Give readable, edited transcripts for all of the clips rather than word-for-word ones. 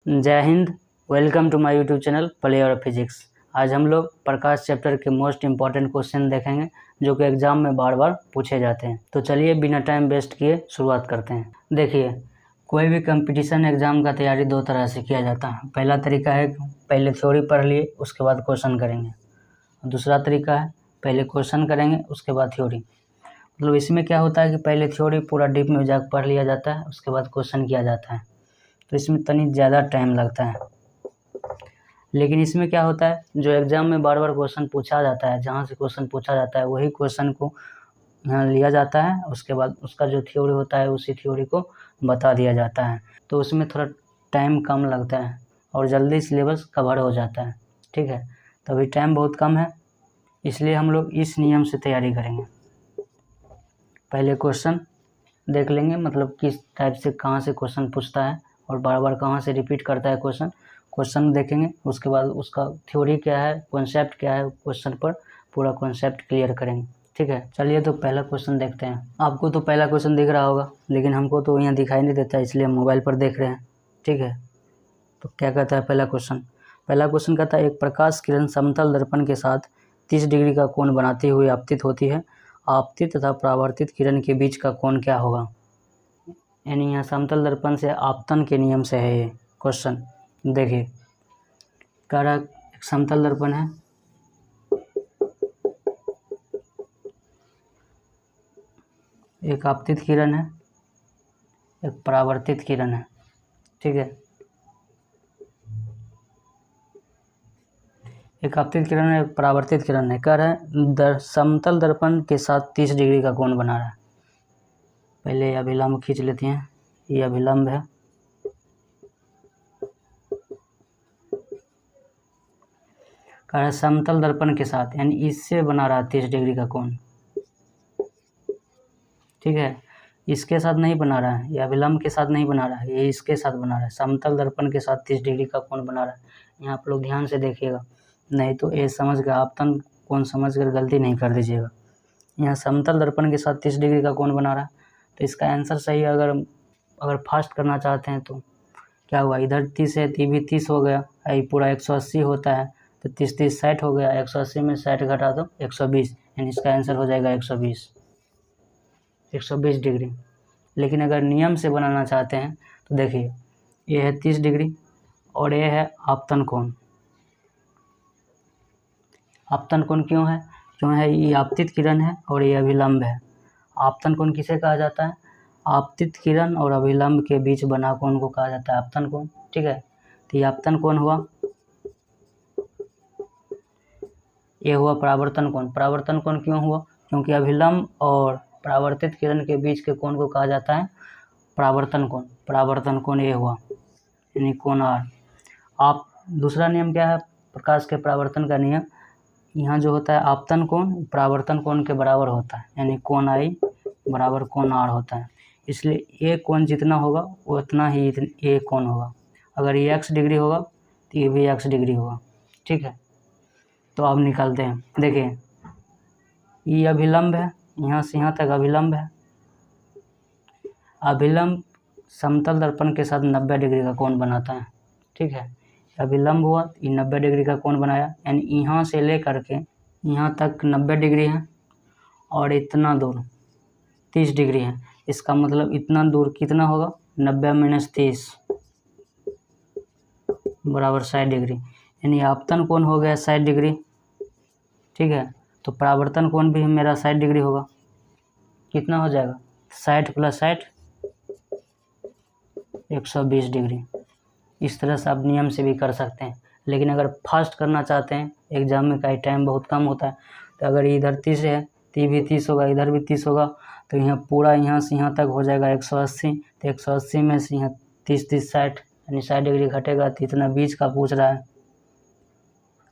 जय हिंद। Welcome to my YouTube channel play और फिजिक्स। आज हम लोग प्रकाश चैप्टर के मोस्ट इम्पॉर्टेंट क्वेश्चन देखेंगे जो कि एग्जाम में बार बार पूछे जाते हैं। तो चलिए बिना टाइम वेस्ट किए शुरुआत करते हैं। देखिए, कोई भी कंपटीशन एग्जाम का तैयारी दो तरह से किया जाता है। पहला तरीका है पहले थ्योरी पढ़ लिए उसके बाद क्वेश्चन करेंगे। दूसरा तरीका है पहले क्वेश्चन करेंगे उसके बाद थ्योरी। मतलब इसमें क्या होता है कि पहले थ्योरी पूरा डीप में जाकर पढ़ लिया जाता है, उसके बाद क्वेश्चन किया जाता है, तो इसमें तनी ज़्यादा टाइम लगता है। लेकिन इसमें क्या होता है, जो एग्ज़ाम में बार बार क्वेश्चन पूछा जाता है, जहाँ से क्वेश्चन पूछा जाता है वही क्वेश्चन को यहाँ लिया जाता है, उसके बाद उसका जो थ्योरी होता है उसी थ्योरी को बता दिया जाता है। तो उसमें थोड़ा टाइम कम लगता है और जल्दी सिलेबस कवर हो जाता है। ठीक है, तो अभी टाइम बहुत कम है, इसलिए हम लोग इस नियम से तैयारी करेंगे। पहले क्वेश्चन देख लेंगे, मतलब किस टाइप से कहाँ से क्वेश्चन पूछता है और बार बार कहाँ से रिपीट करता है क्वेश्चन देखेंगे। उसके बाद उसका थ्योरी क्या है, कॉन्सेप्ट क्या है, क्वेश्चन पर पूरा कॉन्सेप्ट क्लियर करेंगे। ठीक है, चलिए तो पहला क्वेश्चन देखते हैं। आपको तो पहला क्वेश्चन दिख रहा होगा, लेकिन हमको तो यहाँ दिखाई नहीं देता, इसलिए हम मोबाइल पर देख रहे हैं। ठीक है, तो क्या कहता है पहला क्वेश्चन कहता है एक प्रकाश किरण समतल दर्पण के साथ 30 डिग्री का कोण बनाते हुए आपतित होती है। आपतित तथा परावर्तित किरण के बीच का कोण क्या होगा। यानी यहाँ समतल दर्पण से आपतन के नियम से है ये क्वेश्चन। देखिए, कह रहा एक समतल दर्पण है, एक आपतित किरण है, एक परावर्तित किरण है। ठीक है, एक आपतित किरण है, एक परावर्तित किरण है। कह रहा है समतल दर्पण के साथ 30 डिग्री का कोण बना रहा है। पहले अभिलंब खींच लेते हैं, ये अभिलंब है। कह रहा है समतल दर्पण के साथ, यानी इससे बना रहा है 30 डिग्री का कोण। ठीक है, इसके साथ नहीं बना रहा है, ये अभिलंब के साथ नहीं बना रहा है, ये इसके साथ बना रहा है। समतल दर्पण के साथ 30 डिग्री का कोण बना रहा है। यहाँ आप लोग ध्यान से देखिएगा, नहीं तो ये समझ कर आपतन कोण समझ कर गलती नहीं कर दीजिएगा। यहाँ समतल दर्पण के साथ 30 डिग्री का कोण बना रहा है, तो इसका आंसर सही है। अगर फास्ट करना चाहते हैं तो क्या हुआ, इधर 30 है तो ये भी 30 हो गया, ये पूरा 180 होता है, तो 30 60 हो गया, 180 में 60 घटा दो 120, यानी इसका आंसर हो जाएगा 120 डिग्री। लेकिन अगर नियम से बनाना चाहते हैं तो देखिए, ये है 30 डिग्री और ये है आपतन कोण। आपतन कोण क्यों है, ये आपतित किरण है और ये अभिलंब है। आपतन कोण किसे कहा जाता है, आपतित किरण और अभिलंब के बीच बना कोण को कहा जाता है आपतन कोण। ठीक है, तो ये आपतन कोण हुआ, ये हुआ परावर्तन कोण। परावर्तन कोण क्यों हुआ, क्योंकि अभिलंब और परावर्तित किरण के बीच के कोण को कहा जाता है परावर्तन कोण। परावर्तन कोण ये हुआ, यानी कोण आर। आप दूसरा नियम क्या है प्रकाश के परावर्तन का नियम, यहाँ जो होता है आपतन कोण परावर्तन कोण के बराबर होता है, यानी कोण आई बराबर कोण आर होता है। इसलिए ये कोण जितना होगा उतना ही ये कोण होगा। अगर ये x डिग्री होगा तो ये भी x डिग्री होगा। ठीक है, तो अब निकालते हैं। देखिए, ये अभिलंब है, यहाँ से यहाँ तक अभिलंब है। अभिलंब समतल दर्पण के साथ 90 डिग्री का कोण बनाता है। ठीक है, अभिलंब हुआ, ये 90 डिग्री का कोण बनाया, यानी यहाँ से ले करके यहाँ तक 90 डिग्री है और इतना दूर 30 डिग्री है। इसका मतलब इतना दूर कितना होगा, 90 - 30 बराबर 60 डिग्री, यानी आपतन कोण हो गया 60 डिग्री। ठीक है, तो परावर्तन कोण भी मेरा 60 डिग्री होगा। कितना हो जाएगा, 60 + 60 120 डिग्री। इस तरह से आप नियम से भी कर सकते हैं। लेकिन अगर फास्ट करना चाहते हैं, एग्जाम में का टाइम बहुत कम होता है, तो अगर इधर 30 है तो ये भी 30 होगा, इधर भी 30 होगा, तो यहाँ पूरा यहाँ से यहाँ तक हो जाएगा 180। तो 180 में से यहाँ 30 30 60, यानी 60 डिग्री घटेगा, तो इतना बीच का पूछ रहा है।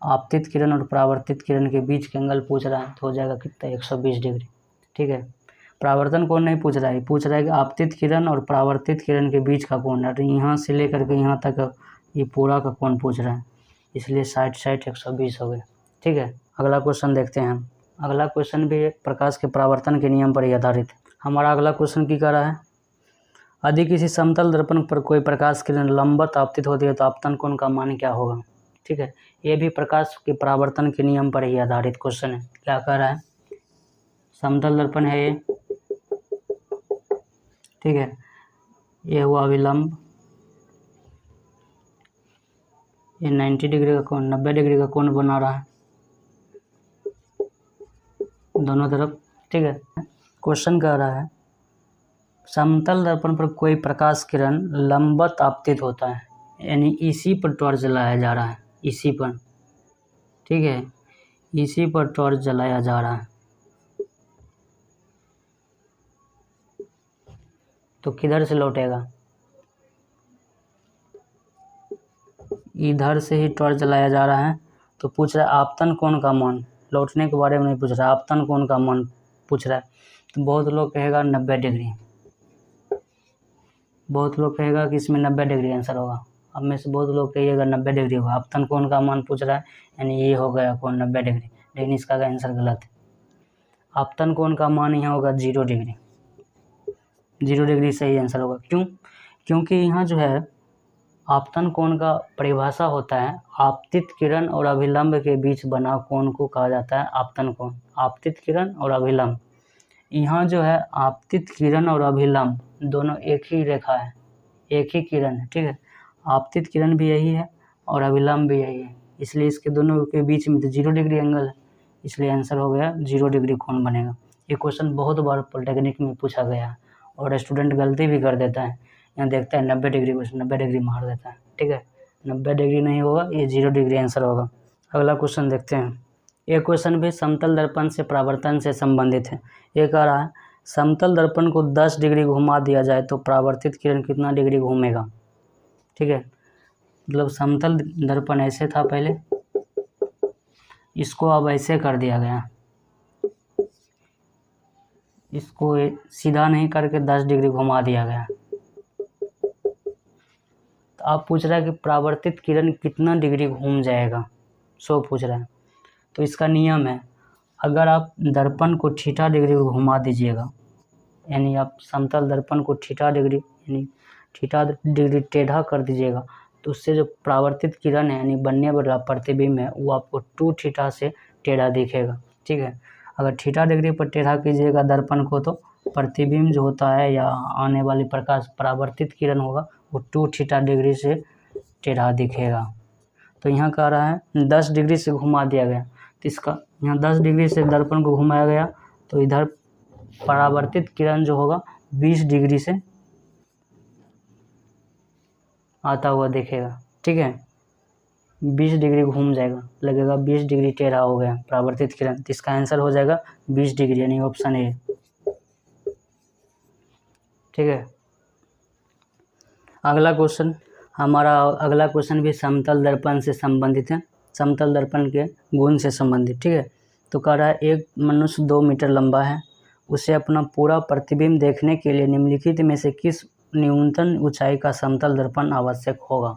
आपतित किरण और परावर्तित किरण के बीच के एंगल पूछ रहा है, तो हो जाएगा कितना, 120 डिग्री। ठीक है, परावर्तन कोण नहीं पूछ रहा है, पूछ रहा है कि आपतित किरण और परावर्तित किरण के बीच का कोण, अरे यहाँ से लेकर के यहाँ तक ये पूरा का कोण पूछ रहा है, इसलिए 60 60 120 हो गया। ठीक है, अगला क्वेश्चन देखते हैं हम। अगला क्वेश्चन भी प्रकाश के परावर्तन के नियम पर ही आधारित है। हमारा अगला क्वेश्चन की कह रहा है, यदि किसी समतल दर्पण पर कोई प्रकाश किरण लंबवत आपतित होती है तो आपतन कोण का मान क्या होगा। ठीक है, ये भी प्रकाश के परावर्तन के नियम पर ही आधारित क्वेश्चन है। क्या कह रहा है, समतल दर्पण है ये, ठीक है, ये हुआ अभिलंब, ये 90 डिग्री का कोण, 90 डिग्री का कोण बना रहा है दोनों तरफ। ठीक है, क्वेश्चन कह रहा है समतल दर्पण पर कोई प्रकाश किरण लंबवत आपतित होता है, यानी इसी पर टॉर्च जलाया जा रहा है, इसी पर, ठीक है, इसी पर टॉर्च जलाया जा रहा है, तो किधर से लौटेगा, इधर से ही टॉर्च जलाया जा रहा है। तो पूछ रहा है आपतन कोण का मान, लौटने के बारे में नहीं पूछ रहा है, आपतन कोण का मान पूछ रहा है। तो बहुत लोग कहेगा 90 डिग्री, बहुत लोग कहेगा कि इसमें 90 डिग्री आंसर होगा। अब में से बहुत लोग कहिएगा 90 डिग्री होगा, आपतन कोण का मान पूछ रहा है, यानी ये हो गया कोण 90 डिग्री, लेकिन इसका आंसर गलत है। आपतन कोण का मान यहाँ होगा 0 डिग्री, 0 डिग्री सही आंसर होगा। क्यों, क्योंकि यहाँ जो है आपतन कोण का परिभाषा होता है आपतित किरण और अभिलंब के बीच बना कोण को कहा जाता है आपतन कोण। आपतित किरण और अभिलंब, यहाँ जो है आपतित किरण और अभिलंब दोनों एक ही रेखा है, एक ही किरण है, ठीक है, आपतित किरण भी यही है और अभिलंब भी यही है, इसलिए इसके दोनों के बीच में तो 0 डिग्री एंगल है, इसलिए आंसर हो गया 0 डिग्री कोण बनेगा। ये क्वेश्चन बहुत बार पॉलिटेक्निक में पूछा गया है और स्टूडेंट गलती भी कर देता है, यहाँ देखता है 90 डिग्री क्वेश्चन, 90 डिग्री मार देता है। ठीक है, 90 डिग्री नहीं होगा, ये 0 डिग्री आंसर होगा। अगला क्वेश्चन देखते हैं। ये क्वेश्चन भी समतल दर्पण से परावर्तन से संबंधित है। ये कह रहा है समतल दर्पण को 10 डिग्री घुमा दिया जाए तो परावर्तित किरण कितना डिग्री घूमेगा। ठीक है, मतलब समतल दर्पण ऐसे था पहले, इसको अब ऐसे कर दिया गया, इसको सीधा नहीं करके 10 डिग्री घुमा दिया गया। तो आप पूछ रहा है कि परावर्तित किरण कितना डिग्री घूम जाएगा, सो पूछ रहा है। तो इसका नियम है, अगर आप दर्पण को थीटा डिग्री घुमा दीजिएगा, यानी आप समतल दर्पण को थीटा डिग्री यानी थीटा डिग्री टेढ़ा कर दीजिएगा, तो उससे जो परावर्तित किरण है यानी बनने वाला प्रतिबिंब है वो आपको 2 थीटा से टेढ़ा दिखेगा। ठीक है, अगर थीटा डिग्री पर टेढ़ा कीजिएगा दर्पण को तो प्रतिबिंब जो होता है या आने वाली प्रकाश परावर्तित किरण होगा वो 2 थीटा डिग्री से टेढ़ा दिखेगा। तो यहाँ कह रहा है 10 डिग्री से घुमा दिया गया, तो इसका यहाँ 10 डिग्री से दर्पण को घुमाया गया तो इधर परावर्तित किरण जो होगा 20 डिग्री से आता हुआ दिखेगा। ठीक है, 20 डिग्री घूम जाएगा, लगेगा 20 डिग्री टेढ़ा हो गया परावर्तित किरण, तो इसका आंसर हो जाएगा 20 डिग्री यानी ऑप्शन ए। ठीक है, अगला क्वेश्चन, हमारा अगला क्वेश्चन भी समतल दर्पण से संबंधित है, समतल दर्पण के गुण से संबंधित। ठीक है, तो कह रहा है एक मनुष्य 2 मीटर लंबा है, उसे अपना पूरा प्रतिबिंब देखने के लिए निम्नलिखित में से किस न्यूनतम ऊंचाई का समतल दर्पण आवश्यक होगा।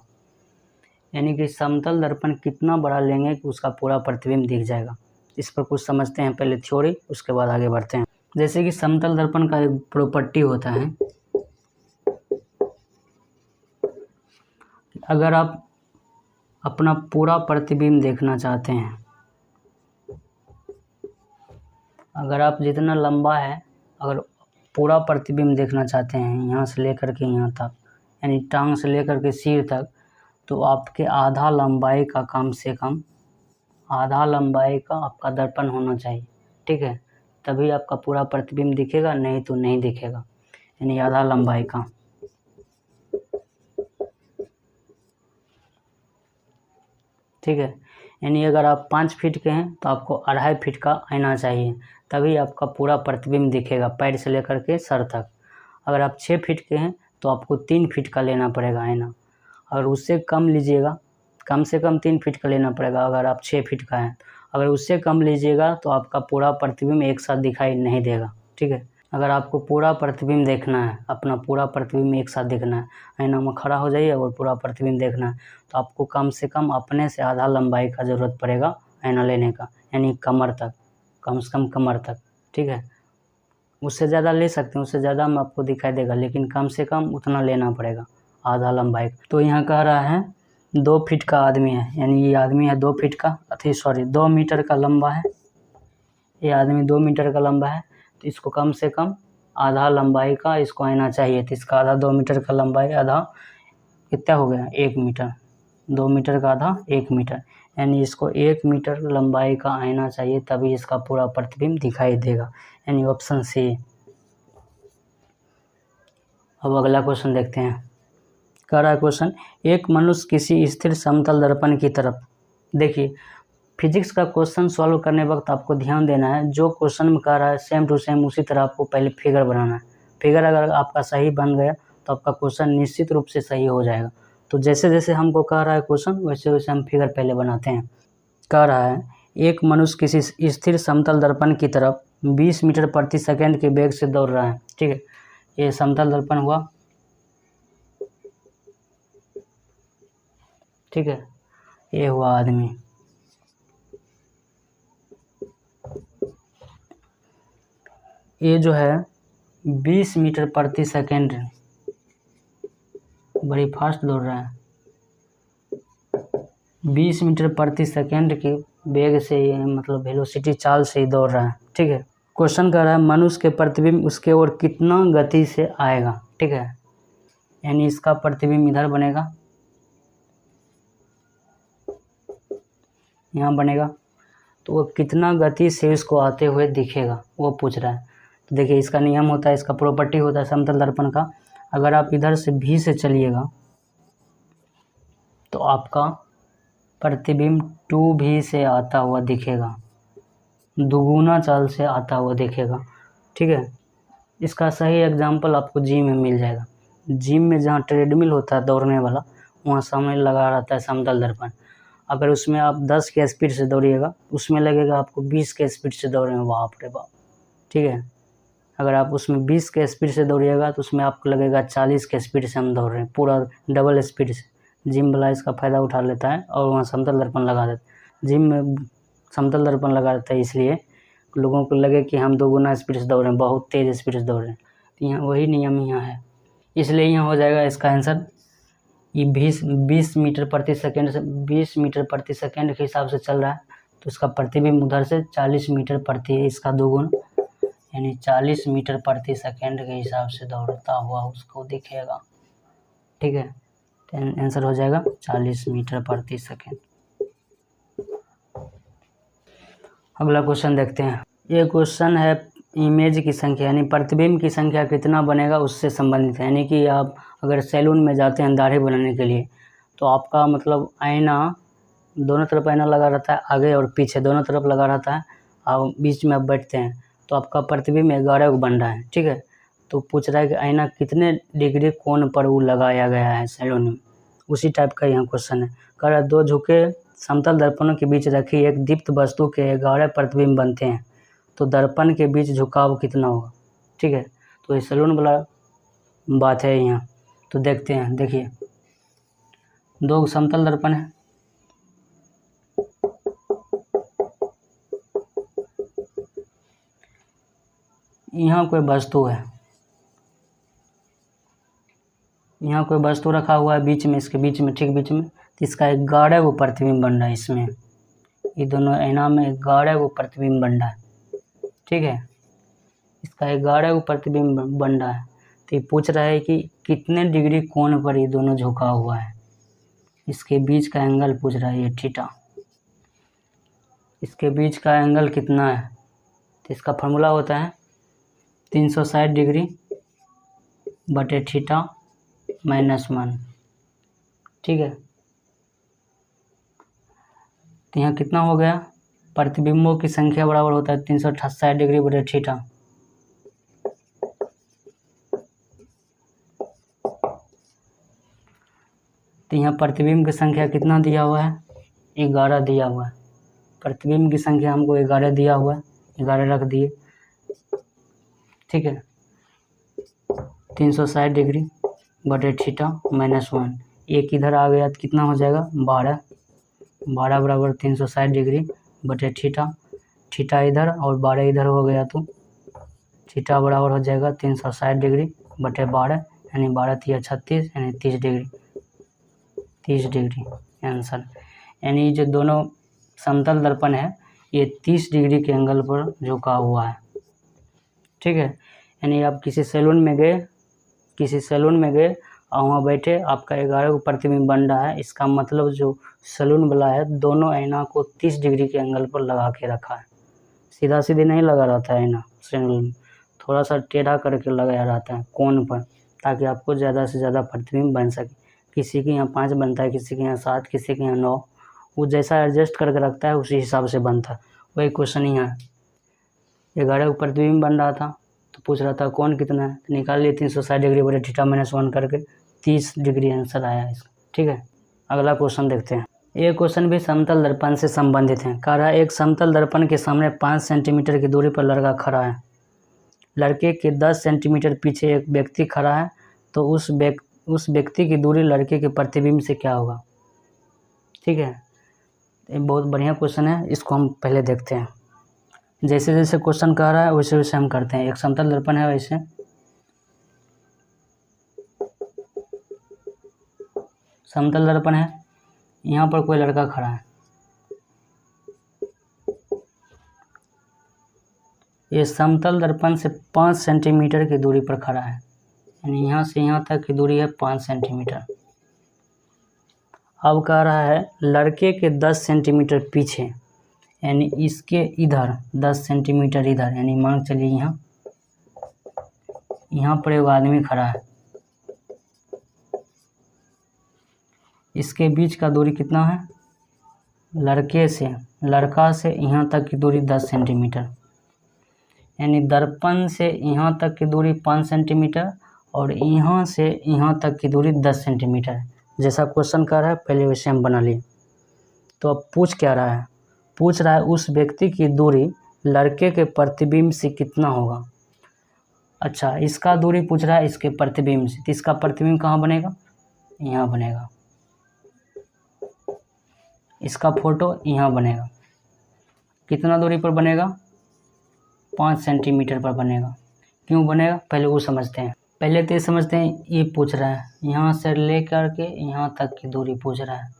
यानी कि समतल दर्पण कितना बड़ा लेंगे कि उसका पूरा प्रतिबिंब दिख जाएगा। इस पर कुछ समझते हैं, पहले थ्योरी उसके बाद आगे बढ़ते हैं। जैसे कि समतल दर्पण का एक प्रॉपर्टी होता है, अगर आप अपना पूरा प्रतिबिंब देखना चाहते हैं, अगर आप जितना लंबा है अगर पूरा प्रतिबिंब देखना चाहते हैं यहाँ से लेकर के यहाँ तक, यानी टांग से लेकर के सिर तक, तो आपके आधा लंबाई का कम से कम आधा लंबाई का आपका दर्पण होना चाहिए। ठीक है, तभी आपका पूरा प्रतिबिंब दिखेगा, नहीं तो नहीं दिखेगा, यानी आधा लंबाई का। ठीक है, यानी अगर आप 5 फीट के हैं तो आपको 2.5 फीट का आईना चाहिए, तभी आपका पूरा प्रतिबिंब दिखेगा पैर से लेकर के सर तक। अगर आप 6 फीट के हैं तो आपको 3 फीट का लेना पड़ेगा आईना, और उससे कम लीजिएगा, कम से कम 3 फीट का लेना पड़ेगा अगर आप 6 फीट का हैं। अगर उससे कम लीजिएगा तो आपका पूरा प्रतिबिंब एक साथ दिखाई नहीं देगा। ठीक है, अगर आपको पूरा प्रतिबिंब देखना है, अपना पूरा प्रतिबिंब एक साथ देखना है, आईना में खड़ा हो जाइए और पूरा प्रतिबिंब देखना है, तो आपको कम से कम अपने से आधा लंबाई का ज़रूरत पड़ेगा आईना लेने का, यानी कमर तक, कम से कम कमर तक। ठीक है, उससे ज़्यादा ले सकते हैं, उससे ज़्यादा में आपको दिखाई देगा, लेकिन कम से कम उतना लेना पड़ेगा, आधा लंबाई। तो यहाँ कह रहा है 2 फीट का आदमी है, यानी ये आदमी है 2 फीट का, 2 मीटर का लंबा है। ये आदमी 2 मीटर का लंबा है, तो इसको कम से कम आधा लंबाई का इसको आना चाहिए। तो इसका आधा 2 मीटर का लंबाई, आधा कितना हो गया 1 मीटर, 2 मीटर का आधा 1 मीटर, यानी इसको 1 मीटर लंबाई का आना चाहिए, तभी इसका पूरा प्रतिबिंब दिखाई देगा, यानी ऑप्शन सी। अब अगला क्वेश्चन देखते हैं। कह रहा है क्वेश्चन, एक मनुष्य किसी स्थिर समतल दर्पण की तरफ, देखिए फिजिक्स का क्वेश्चन सॉल्व करने वक्त आपको ध्यान देना है, जो क्वेश्चन में कह रहा है सेम टू सेम उसी तरह आपको पहले फिगर बनाना है। फिगर अगर आपका सही बन गया तो आपका क्वेश्चन निश्चित रूप से सही हो जाएगा। तो जैसे जैसे हमको कह रहा है क्वेश्चन, वैसे वैसे हम फिगर पहले बनाते हैं। कह रहा है एक मनुष्य किसी स्थिर समतल दर्पण की तरफ 20 मीटर प्रति सेकंड के वेग से दौड़ रहा है। ठीक है, ये समतल दर्पण हुआ। ठीक है, ये हुआ आदमी। ये जो है 20 मीटर प्रति सेकंड, बड़ी फास्ट दौड़ रहा है। 20 मीटर प्रति सेकंड के वेग से, मतलब वेलोसिटी चाल से ही दौड़ रहा है। ठीक है, क्वेश्चन कर रहा है मनुष्य के प्रतिबिंब उसके ओर कितना गति से आएगा। ठीक है, यानी इसका प्रतिबिंब इधर बनेगा, यहाँ बनेगा, तो वो कितना गति से इसको आते हुए दिखेगा वो पूछ रहा है। तो देखिए इसका नियम होता है, इसका प्रॉपर्टी होता है समतल दर्पण का, अगर आप इधर से भी से चलिएगा तो आपका प्रतिबिंब 2v से आता हुआ दिखेगा, दुगुना चाल से आता हुआ दिखेगा। ठीक है, इसका सही एग्जाम्पल आपको जिम में मिल जाएगा। जिम में जहाँ ट्रेडमिल होता है दौड़ने वाला, वहाँ सामने लगा रहता है समतल दर्पण। अगर उसमें आप 10 के स्पीड से दौड़िएगा, उसमें लगेगा आपको 20 के स्पीड से दौड़े में, बाप रे बाप। ठीक है, अगर आप उसमें 20 के स्पीड से दौड़िएगा तो उसमें आपको लगेगा 40 के स्पीड से हम दौड़ रहे हैं, पूरा डबल स्पीड से। जिम वाला इसका फ़ायदा उठा लेता है और वहाँ समतल दर्पण लगा देता है। जिम में समतल दर्पण लगा देता है इसलिए लोगों को लगे कि हम दोगुना स्पीड से दौड़ रहे हैं, बहुत तेज़ स्पीड से दौड़ रहे हैं। तो यहाँ वही नियम यहाँ है, इसलिए यहाँ हो जाएगा इसका आंसर। ये 20 मीटर प्रति सेकंड से 20 मीटर प्रति सेकंड के हिसाब से चल रहा है, तो इसका प्रतिबिंब उधर से 40 मीटर प्रति, इसका दोगुना, यानी 40 मीटर प्रति सेकंड के हिसाब से दौड़ता हुआ उसको दिखेगा। ठीक है, तो आंसर हो जाएगा 40 मीटर प्रति सेकंड। अगला क्वेश्चन देखते हैं। ये क्वेश्चन है इमेज की संख्या, यानी प्रतिबिंब की संख्या कितना बनेगा उससे संबंधित है। यानी कि आप अगर सैलून में जाते हैं दाढ़ी बनाने के लिए, तो आपका मतलब आईना, दोनों तरफ आईना लगा रहता है, आगे और पीछे दोनों तरफ लगा रहता है, और बीच में आप बैठते हैं, तो आपका प्रतिबिंब 11 बन रहा है। ठीक है, तो पूछ रहा है कि आईना कितने डिग्री कोण पर वो लगाया गया है सैलून में, उसी टाइप का यहाँ क्वेश्चन है। कह रहा है 2 झुके समतल दर्पणों के बीच रखी एक दीप्त वस्तु के 11 प्रतिबिंब बनते हैं, तो दर्पण के बीच झुकाव कितना होगा। ठीक है, तो ये सैलून वाला बात है यहाँ। तो देखते हैं, देखिए 2 समतल दर्पण है, यहाँ कोई वस्तु है, यहाँ कोई वस्तु रखा हुआ है बीच में, इसके बीच में, ठीक बीच में, तो इसका 11 प्रतिबिंब बन रहा है इसमें, ये दोनों आईना में 11 प्रतिबिंब बन रहा है। ठीक है, इसका 11 प्रतिबिंब बन रहा है, तो ये पूछ रहा है कि कितने डिग्री कोण पर ये दोनों झुका हुआ है, इसके बीच का एंगल पूछ रहा है, ये थीटा, इसके बीच का एंगल कितना है। तो इसका फार्मूला होता है 360 डिग्री बटे थीटा -1। ठीक है, तो यहाँ कितना हो गया, प्रतिबिंबों की संख्या बराबर होता है 360 डिग्री बटे थीटा। तो यहाँ प्रतिबिंब की संख्या कितना दिया हुआ है, 11 दिया हुआ है। प्रतिबिंब की संख्या हमको 11 दिया हुआ है, 11 रख दिए। ठीक है, 360 डिग्री बटे थीटा -1, एक इधर आ गया तो कितना हो जाएगा 12 बराबर 360 डिग्री बटे थीटा, थीटा इधर और 12 इधर हो गया तो थीटा बराबर हो जाएगा 360 डिग्री बटे 12, यानी 12 तिया 36, यानी 30 डिग्री आंसर। यानी जो दोनों समतल दर्पण है ये 30 डिग्री के एंगल पर झुका हुआ है, ठीक है। यानी आप किसी सैलून में गए और वहाँ बैठे, आपका 11 प्रतिबिंब बन रहा है, इसका मतलब जो सैलून वाला है दोनों आईना को 30 डिग्री के एंगल पर लगा के रखा है। सीधा सीधे नहीं लगा रहता है आईना सैलून में, थोड़ा सा टेढ़ा करके लगाया रहता है कोण पर, ताकि आपको ज़्यादा से ज़्यादा प्रतिबिंब बन सके। किसी के यहाँ 5 बनता है, किसी के यहाँ 7, किसी के यहाँ 9, वो जैसा एडजस्ट करके रखता है उसी हिसाब से बनता है। वही क्वेश्चन यहाँ है, 11 प्रतिबिंब बन रहा था तो पूछ रहा था कोण कितना है, तो निकाल लिए 360 डिग्री बटे थीटा माइनस 1 करके 30 डिग्री आंसर आया इसका, ठीक है। अगला क्वेश्चन देखते हैं। ये क्वेश्चन भी समतल दर्पण से संबंधित है। कह रहा है एक समतल दर्पण के सामने 5 सेंटीमीटर की दूरी पर लड़का खड़ा है, लड़के के 10 सेंटीमीटर पीछे एक व्यक्ति खड़ा है, तो उस व्यक्ति की दूरी लड़के के प्रतिबिंब से क्या होगा, ठीक है। ये बहुत बढ़िया क्वेश्चन है, इसको हम पहले देखते हैं। जैसे जैसे क्वेश्चन कह रहा है वैसे वैसे हम करते हैं। एक समतल दर्पण है, वैसे समतल दर्पण है, यहाँ पर कोई लड़का खड़ा है, ये समतल दर्पण से 5 सेंटीमीटर की दूरी पर खड़ा है, यानी यहाँ से यहाँ तक की दूरी है 5 सेंटीमीटर। अब कह रहा है लड़के के 10 सेंटीमीटर पीछे, यानी इसके इधर 10 सेंटीमीटर इधर, यानी मान चलिए यहाँ पर एक आदमी खड़ा है, इसके बीच का दूरी कितना है, लड़का से यहाँ तक की दूरी 10 सेंटीमीटर, यानी दर्पण से यहाँ तक की दूरी 5 सेंटीमीटर और यहाँ से यहाँ तक की दूरी 10 सेंटीमीटर। जैसा क्वेश्चन कर रहा है पहले वैसे हम बना लिए। तो अब पूछ रहा है उस व्यक्ति की दूरी लड़के के प्रतिबिंब से कितना होगा। अच्छा, इसका दूरी पूछ रहा है इसके प्रतिबिंब से, तो इसका प्रतिबिंब कहाँ बनेगा, यहाँ बनेगा, इसका फोटो यहाँ बनेगा। कितना दूरी पर बनेगा, 5 सेंटीमीटर पर बनेगा। क्यों बनेगा पहले वो समझते हैं। पहले तो ये समझते हैं, ये पूछ रहा है यहाँ से लेकर के यहाँ तक की दूरी पूछ रहा है।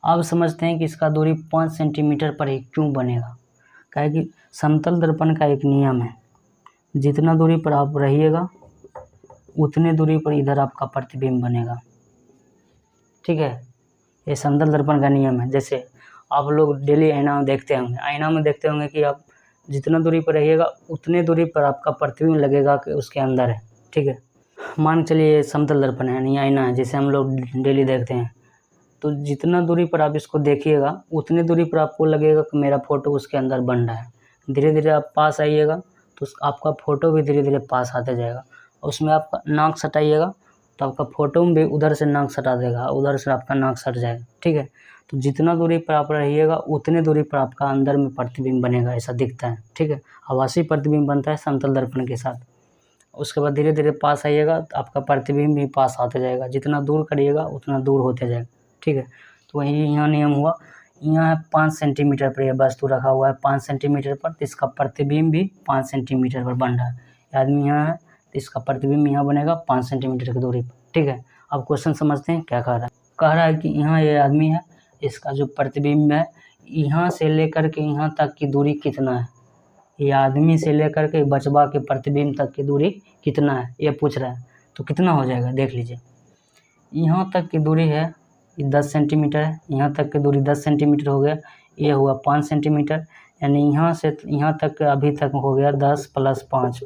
अब समझते हैं कि इसका दूरी 5 सेंटीमीटर पर ही क्यों बनेगा। काहे कि समतल दर्पण का एक नियम है, जितना दूरी पर आप रहिएगा उतने दूरी पर इधर आपका प्रतिबिंब बनेगा, ठीक है। ये समतल दर्पण का नियम है। जैसे आप लोग डेली आईना में देखते होंगे कि आप जितना दूरी पर रहिएगा उतने दूरी पर आपका प्रतिबिंब लगेगा कि उसके अंदर है, ठीक है। मान चलिए ये समतल दर्पण है, यानी आईना है जिसे हम लोग डेली देखते हैं, तो जितना दूरी पर आप इसको देखिएगा उतने दूरी पर आपको लगेगा कि मेरा फ़ोटो उसके अंदर बन रहा है। धीरे धीरे आप पास आइएगा तो आपका फ़ोटो भी धीरे धीरे पास आते जाएगा। उसमें आप नाक सटाइएगा तो आपका फ़ोटो में भी उधर से नाक सटा देगा, उधर से आपका नाक सट जाएगा, ठीक है। तो जितना दूरी पर आप रहिएगा उतने दूरी पर आपका अंदर में प्रतिबिंब बनेगा, ऐसा दिखता है, ठीक है। आभासी प्रतिबिंब बनता है समतल दर्पण के साथ। उसके बाद धीरे धीरे पास आइएगा तो आपका प्रतिबिंब भी पास आते जाएगा, जितना दूर करिएगा उतना दूर होते जाएगा, ठीक है। तो वही यहाँ नियम हुआ, यहाँ 5 सेंटीमीटर पर यह वस्तु रखा हुआ है 5 सेंटीमीटर पर, तो इसका प्रतिबिंब भी 5 सेंटीमीटर पर बन रहा है। आदमी यहाँ है तो इसका प्रतिबिंब यहाँ बनेगा 5 सेंटीमीटर की दूरी पर, ठीक है। अब क्वेश्चन समझते हैं क्या कह रहा है कि यहाँ ये आदमी है, इसका जो प्रतिबिंब है यहाँ से लेकर के यहाँ तक की दूरी कितना है, ये आदमी से लेकर के बचवा के प्रतिबिंब तक की दूरी कितना है ये पूछ रहा है। तो कितना हो जाएगा देख लीजिए, यहाँ तक की दूरी है 10 सेंटीमीटर है, यहाँ तक की दूरी 10 सेंटीमीटर हो गया, ये हुआ 5 सेंटीमीटर, यानी यहाँ से यहाँ तक अभी तक हो गया 10 + 5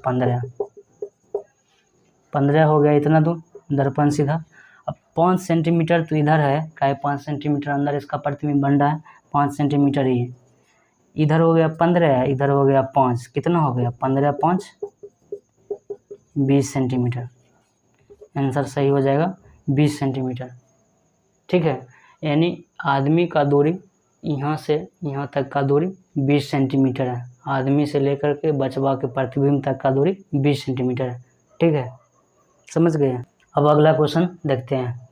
15 हो गया इतना दूर दर्पण सीधा। अब 5 सेंटीमीटर तो इधर है, काहे 5 सेंटीमीटर अंदर इसका प्रतिबिंब बन रहा है, 5 सेंटीमीटर ही इधर हो गया 15, इधर हो गया 5, कितना हो गया 15 × 5 = 20 सेंटीमीटर। आंसर सही हो जाएगा 20 सेंटीमीटर, ठीक है। यानी आदमी का दूरी यहाँ से यहाँ तक का दूरी 20 सेंटीमीटर है, आदमी से लेकर के बचवा के प्रतिबिंब तक का दूरी 20 सेंटीमीटर है, ठीक है, समझ गए। अब अगला क्वेश्चन देखते हैं।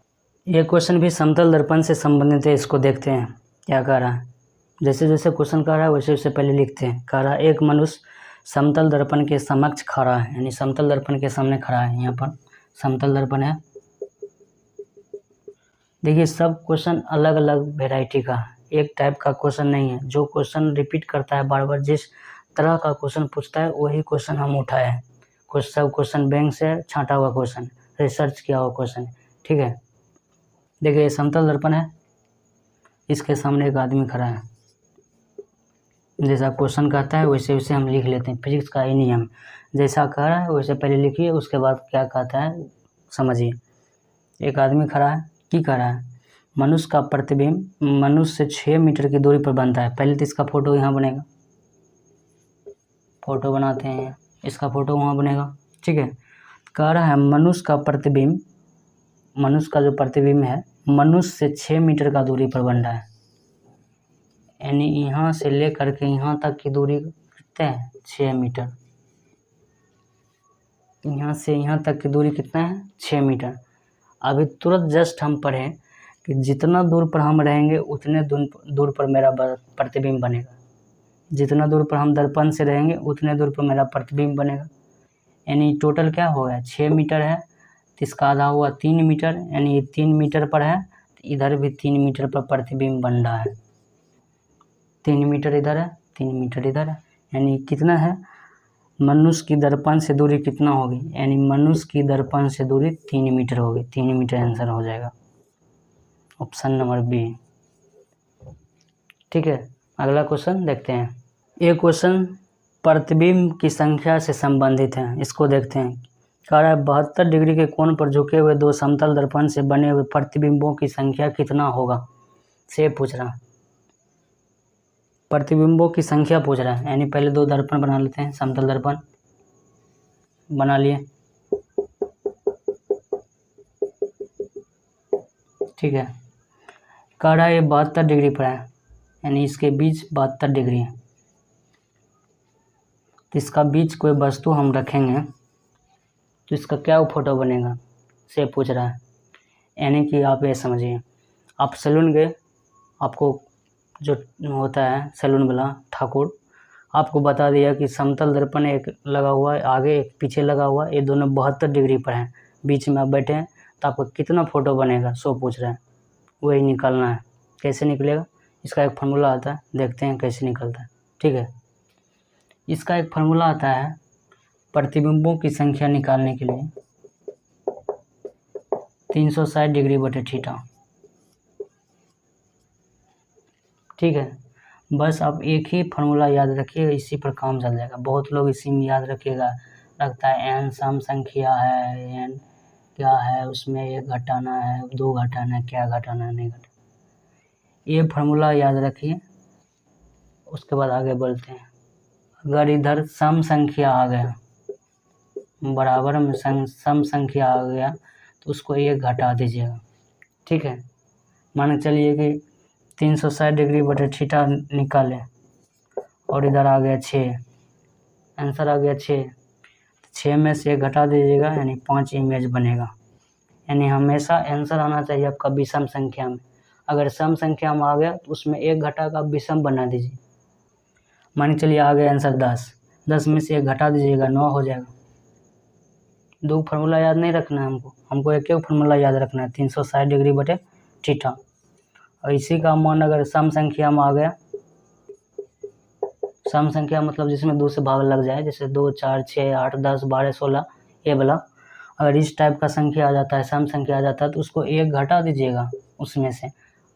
ये क्वेश्चन भी समतल दर्पण से संबंधित है, इसको देखते हैं क्या कह रहा है। जैसे जैसे क्वेश्चन कह रहा है वैसे वैसे पहले लिखते हैं। कह रहा है एक मनुष्य समतल दर्पण के समक्ष खड़ा है, यानी समतल दर्पण के सामने खड़ा है। यहाँ पर समतल दर्पण है। देखिए सब क्वेश्चन अलग अलग वेराइटी का, एक टाइप का क्वेश्चन नहीं है। जो क्वेश्चन रिपीट करता है बार बार, जिस तरह का क्वेश्चन पूछता है वही क्वेश्चन हम उठाए हैं। सब क्वेश्चन बैंक से छांटा हुआ क्वेश्चन, रिसर्च किया हुआ क्वेश्चन, ठीक है। देखिए ये समतल दर्पण है, इसके सामने एक आदमी खड़ा है। जैसा क्वेश्चन कहता है वैसे वैसे हम लिख लेते हैं, फिजिक्स का ही नियम। जैसा कह रहा है वैसे पहले लिखिए, उसके बाद क्या कहता है समझिए। एक आदमी खड़ा है, की कह रहा है मनुष्य का प्रतिबिंब मनुष्य से 6 मीटर की दूरी पर बनता है। पहले तो इसका फोटो यहाँ बनेगा, फोटो बनाते हैं, इसका फोटो वहाँ बनेगा, ठीक है। कह रहा है मनुष्य का प्रतिबिंब, मनुष्य का जो प्रतिबिंब है मनुष्य से 6 मीटर का दूरी पर बन रहा है। यानी यहाँ से लेकर के यहाँ तक की दूरी कितने हैं, 6 मीटर। यहाँ से यहाँ तक की दूरी कितना है, 6 मीटर। अभी तुरंत जस्ट हम पढ़ें कि जितना दूर पर हम रहेंगे उतने दूर पर मेरा प्रतिबिंब बनेगा। जितना दूर पर हम दर्पण से रहेंगे उतने दूर पर मेरा प्रतिबिंब बनेगा। यानी टोटल क्या होगा, 6 मीटर है तो इसका आधा हुआ 3 मीटर, यानी ये 3 मीटर पर है तो इधर भी 3 मीटर पर प्रतिबिंब बन रहा है। 3 मीटर इधर है, 3 मीटर इधर है, यानी कितना है, मनुष्य की दर्पण से दूरी कितना होगी, यानी मनुष्य की दर्पण से दूरी 3 मीटर होगी। 3 मीटर आंसर हो जाएगा, ऑप्शन नंबर बी, ठीक है। अगला क्वेश्चन देखते हैं। ये क्वेश्चन प्रतिबिंब की संख्या से संबंधित है, इसको देखते हैं। कह रहा है 72 डिग्री के कोण पर झुके हुए दो समतल दर्पण से बने हुए प्रतिबिंबों की संख्या कितना होगा, से पूछ रहा है। प्रतिबिंबों की संख्या पूछ रहा है, यानी पहले दो दर्पण बना लेते हैं, समतल दर्पण बना लिए, ठीक है। कह रहा है ये 72 डिग्री पर है, यानी इसके बीच 72 डिग्री है। तो इसका बीच कोई वस्तु हम रखेंगे तो इसका क्या फोटो बनेगा, से पूछ रहा है। यानी कि आप ये समझिए, आप सैलून गए, आपको जो होता है सैलून वाला ठाकुर आपको बता दिया कि समतल दर्पण एक लगा हुआ है आगे, एक पीछे लगा हुआ है, ये दोनों 72 डिग्री पर हैं, बीच में आप बैठे हैं, तो आपको कितना फ़ोटो बनेगा, सो पूछ रहा है। वही निकालना है। कैसे निकलेगा, इसका एक फार्मूला आता है, देखते हैं कैसे निकलता है, ठीक है। इसका एक फार्मूला आता है प्रतिबिंबों की संख्या निकालने के लिए, 360 डिग्री बटे थीटा, ठीक है। बस आप एक ही फार्मूला याद रखिएगा, इसी पर काम चल जाएगा। बहुत लोग इसी में याद रखिएगा, लगता है एन सम संख्या है, एन क्या है, उसमें एक घटाना है, 2 घटाना है, क्या घटाना है, नहीं घटाना। ये फार्मूला याद रखिए, उसके बाद आगे बढ़ते हैं। अगर इधर सम संख्या आ गया, बराबर में सम संख्या आ गया तो उसको 1 घटा दीजिएगा, ठीक है। मान के चलिए कि 360 डिग्री बटे थीटा निकाले और इधर आ गया 6, आंसर आ गया 6। 6 में से 1 घटा दीजिएगा, यानी 5 इमेज बनेगा। यानी हमेशा आंसर आना चाहिए आपका विषम संख्या में। अगर सम संख्या में आ गया तो उसमें 1 घटा का विषम बना दीजिए। मान के चलिए आ गया आंसर 10, 10 में से 1 घटा दीजिएगा, 9 हो जाएगा। 2 फार्मूला याद नहीं रखना है हमको एक फार्मूला याद रखना है, 360 डिग्री बटे थीटा। और इसी का मान अगर सम संख्या में आ गया, सम संख्या मतलब जिसमें 2 से भाग लग जाए, जैसे 2, 4, 6, 8, 10, 12, 16 ये वाला, अगर इस टाइप का संख्या आ जाता है, सम संख्या आ जाता है, तो उसको 1 घटा दीजिएगा उसमें से,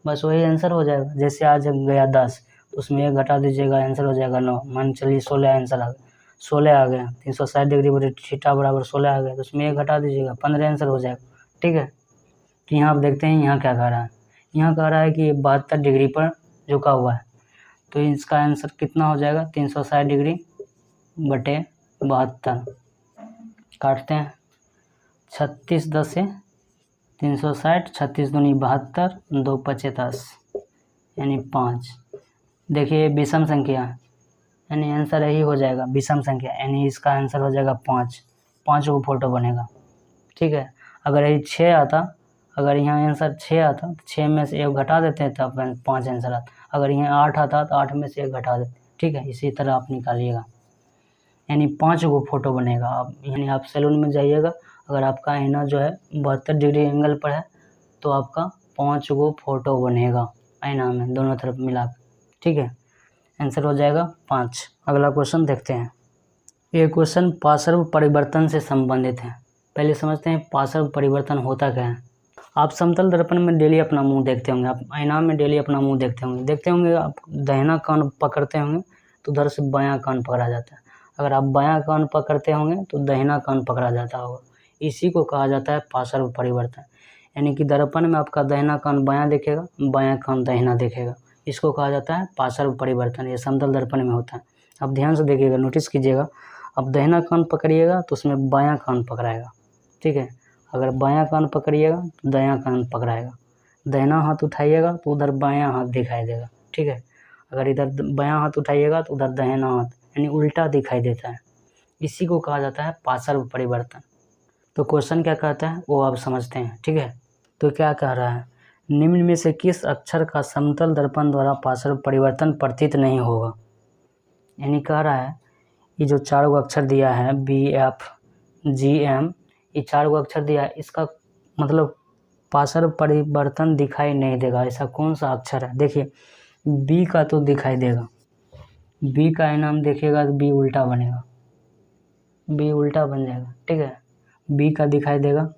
बस वही आंसर हो जाएगा। जैसे आज गया 10 तो उसमें 1 घटा दीजिएगा, आंसर हो जाएगा 9। मान चलिए 16 आंसर आ गया, 16 आ गया, 360 डिग्री बटे थीटा बराबर 16 आ गया, तो उसमें 1 घटा दीजिएगा, 15 आंसर हो जाएगा, ठीक है। तो यहाँ आप देखते हैं यहाँ क्या कह रहा है, यहाँ कह रहा है कि 72 डिग्री पर झुका हुआ है, तो इसका आंसर कितना हो जाएगा, 360 डिग्री बटे 72, काटते हैं, 36 10 से 360, 36 दूनी 72, 2 5 10, यानी 5। देखिए विषम संख्या, यानी आंसर यही हो जाएगा विषम संख्या, यानी इसका आंसर हो जाएगा 5। 5 को फोटो बनेगा, ठीक है। अगर यही 6 आता, अगर यहाँ आंसर 6 आता तो 6 में से 1 घटा देते हैं तब 5 आंसर आता। अगर यहाँ 8 आता तो 8 में से 1 घटा देते, ठीक है। इसी तरह आप निकालिएगा। यानी 5 गो फोटो बनेगा। आप यानी आप सैलून में जाइएगा, अगर आपका आईना जो है 72 डिग्री एंगल पर है तो आपका 5 गो फोटो बनेगा आईना में दोनों तरफ मिला के, ठीक है। आंसर हो जाएगा 5। अगला क्वेश्चन देखते हैं। ये क्वेश्चन पार्श्व परिवर्तन से संबंधित है। पहले समझते हैं पार्श्व परिवर्तन होता क्या है। आप समतल दर्पण में डेली अपना मुंह देखते होंगे, आप आईना में डेली अपना मुंह देखते होंगे। आप दाहिना कान पकड़ते होंगे तो उधर से बायां कान पकड़ा जाता है। अगर आप बायां कान पकड़ते होंगे तो दाहिना कान पकड़ा जाता होगा। इसी को कहा जाता है पार्श्व परिवर्तन। यानी कि दर्पण में आपका दाहिना कान बायां देखेगा, बायां कान दाहिना देखेगा। इसको कहा जाता है पार्श्व परिवर्तन। ये समतल दर्पण में होता है। आप ध्यान से देखिएगा, नोटिस कीजिएगा। अब दाहिना कान पकड़िएगा तो उसमें बायां कान पकड़ाएगा, ठीक है। अगर बायां कान पकड़िएगा तो दायां कान पकड़ाएगा। दाहिना हाथ उठाइएगा तो उधर बायां हाथ दिखाई देगा, ठीक है। अगर इधर बायां हाथ उठाइएगा तो उधर दाहिना हाथ, यानी उल्टा दिखाई देता है। इसी को कहा जाता है पार्श्व परिवर्तन। तो क्वेश्चन क्या कहता है वो आप समझते हैं, ठीक है। तो क्या कह रहा है, निम्न में से किस अक्षर का समतल दर्पण द्वारा पार्श्व परिवर्तन प्रतीत नहीं होगा। यानी कह रहा है ये जो 4 गो अक्षर दिया है BFGM, ये 4 गो अक्षर दिया है, इसका मतलब पार्श्व परिवर्तन दिखाई नहीं देगा। ऐसा कौन सा अक्षर है। देखिए B का तो दिखाई देगा, B का नाम देखिएगा तो B उल्टा बनेगा, B उल्टा बन जाएगा, ठीक है। B का दिखाई देगा,